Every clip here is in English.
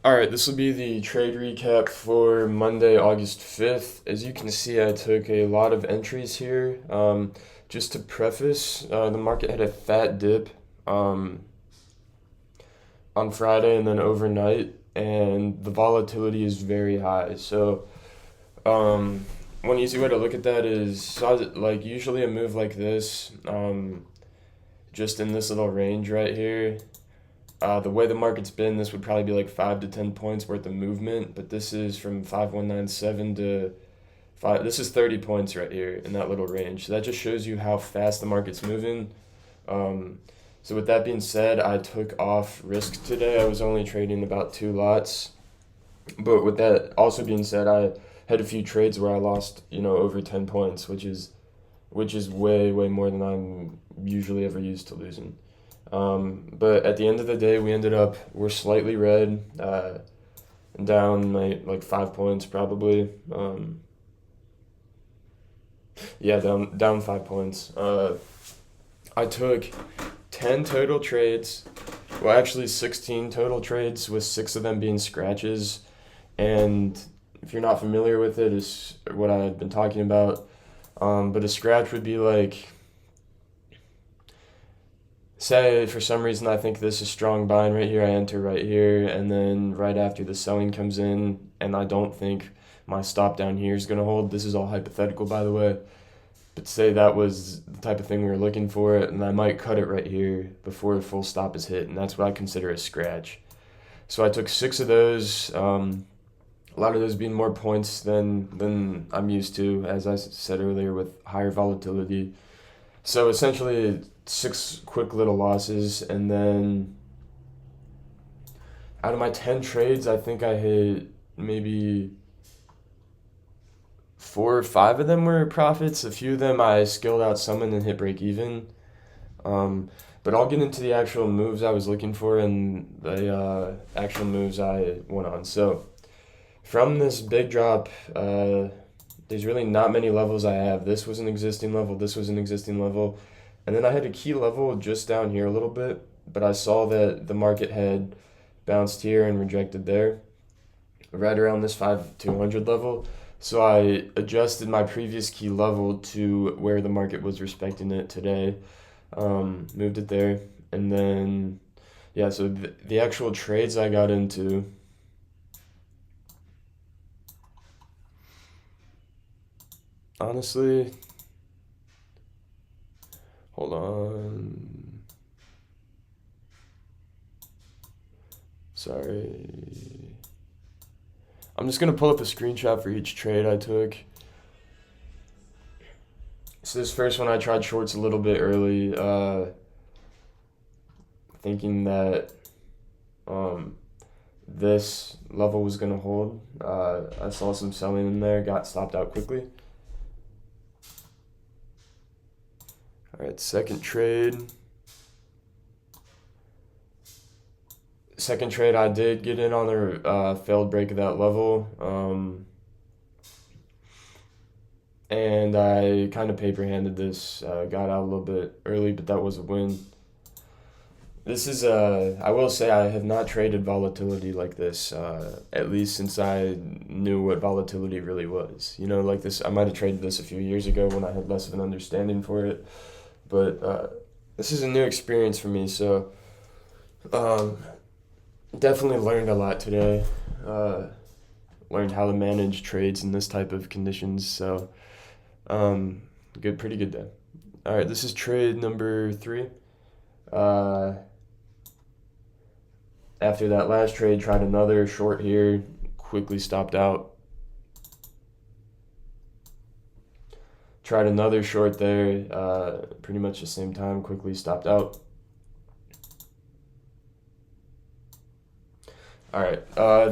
All right, this will be the trade recap for Monday, August 5th. As you can see, I took a lot of entries here. Just to preface, the market had a fat dip um, on Friday and then overnight, and the volatility is very high. So, um, one easy way to look at that is like usually a move like this, just in this little range right here. The way the market's been, this would probably be like 5 to 10 points worth of movement, but this is from 5197 to five. This is 30 points right here in that little range. So that just shows you how fast the market's moving. Um, so with that being said, I took off risk today. I was only trading about two lots, but with that also being said, I had a few trades where I lost, over 10 points, which is way more than I'm usually ever used to losing. But at the end of the day, we're slightly red, down like 5 points probably. Yeah, down 5 points. I took 10 total trades. Well, actually 16 total trades, with six of them being scratches. And if you're not familiar with it, is what I've been talking about. But a scratch would be like, say for some reason I think this is strong buying right here, I enter right here, and then right after the selling comes in, and I don't think my stop down here is going to hold. This is all hypothetical, by the way. But say that was the type of thing we were looking for, and I might cut it right here before the full stop is hit, and that's what I consider a scratch. So I took six of those. A lot of those being more points than I'm used to, as I said earlier, with higher volatility. So essentially, six quick little losses, and then out of my 10 trades, I think I hit maybe four or five of them were profits. A few of them I skilled out some and then hit break even. Um, but I'll get into the actual moves I was looking for and the actual moves I went on. So from this big drop, there's really not many levels I have. This was an existing level. This was an existing level. And then I had a key level just down here a little bit, but I saw that the market had bounced here and rejected there, right around this 5,200 level. So I adjusted my previous key level to where the market was respecting it today, moved it there, and then, yeah, so the actual trades I got into, honestly, hold on. Sorry. I'm just gonna pull up a screenshot for each trade I took. So this first one I tried shorts a little bit early, thinking that um, this level was gonna hold. I saw some selling in there, got stopped out quickly. All right, second trade. Second trade, I did get in on the failed break of that level, and I kind of paper handed this. Got out a little bit early, but that was a win. This is I will say I have not traded volatility like this, at least since I knew what volatility really was. Like this, I might have traded this a few years ago when I had less of an understanding for it, but this is a new experience for me. So um, definitely learned a lot today. Uh, Learned how to manage trades in this type of conditions. So um, pretty good day. All right, this is trade number three. Uh, After that last trade, tried another short here, quickly stopped out. Tried another short there, pretty much the same time, quickly stopped out. All right,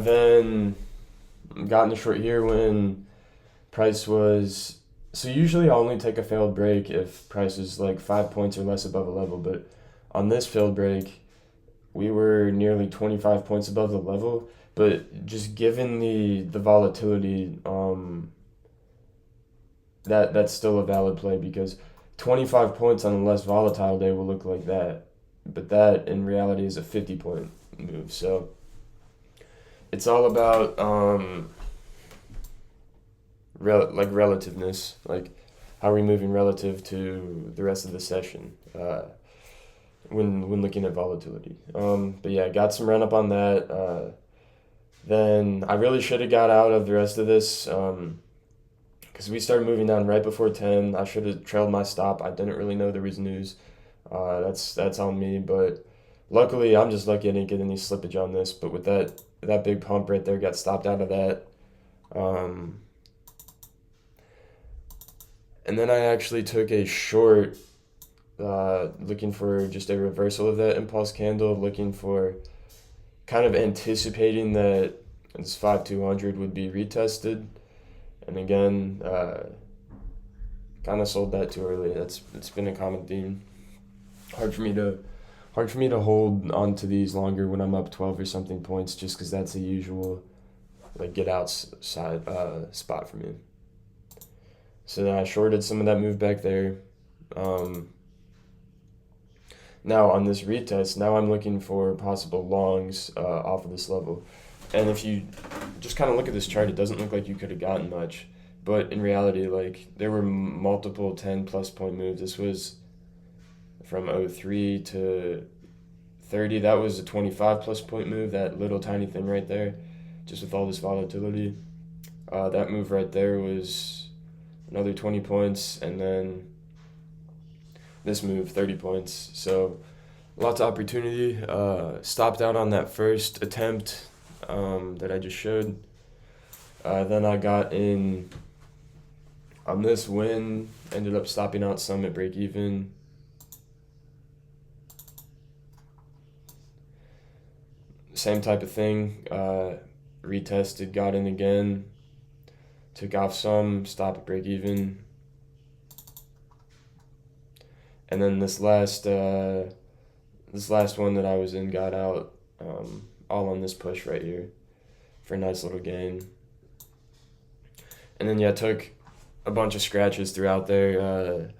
then got in the short here when price was. So usually I only take a failed break if price is like 5 points or less above a level, but on this failed break, we were nearly 25 points above the level. But just given the volatility, that's still a valid play because 25 points on a less volatile day will look like that, but that in reality is a 50 point move. So it's all about relativeness, like how are we moving relative to the rest of the session when looking at volatility. But yeah, got some run up on that. Then I really should have got out of the rest of this because we started moving down right before 10. I should have trailed my stop. I didn't really know there was news. That's on me, but luckily I'm just lucky I didn't get any slippage on this. But with that big pump right there, got stopped out of that. And then I actually took a short, looking for just a reversal of that impulse candle, looking for kind of anticipating that this 5200 would be retested. And again, kind of sold that too early. It's been a common theme. Hard for me to hold on to these longer when I'm up 12 or something points, just because that's the usual like get outside spot for me. So then I shorted some of that move back there. Now on this retest, now I'm looking for possible longs off of this level. And if you just kind of look at this chart, it doesn't look like you could have gotten much. But in reality, like there were multiple 10 plus point moves. This was from 03 to 30. That was a 25 plus point move, that little tiny thing right there, just with all this volatility. That move right there was another 20 points, and then this move 30 points. So lots of opportunity. Stopped out on that first attempt that I just showed. Then I got in on this win, ended up stopping out some at break even. Same type of thing, retested, got in again, took off some, stop at break even. And then this last one that I was in got out, all on this push right here for a nice little gain. And then yeah, took a bunch of scratches throughout there.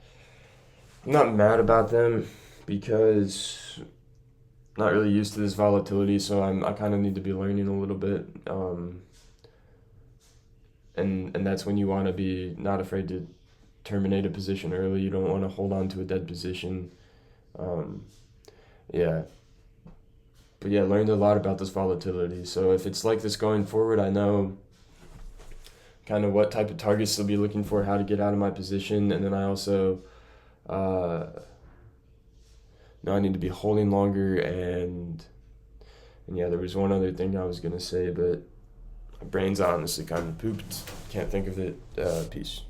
I'm not mad about them because not really used to this volatility, so I kind of need to be learning a little bit. And that's when you want to be not afraid to terminate a position early. You don't want to hold on to a dead position. Yeah. But yeah, learned a lot about this volatility. So if it's like this going forward, I know kind of what type of targets to be looking for, how to get out of my position, and then I also know I need to be holding longer, and yeah, there was one other thing I was gonna say, but my brain's honestly kind of pooped. Can't think of it. Peace.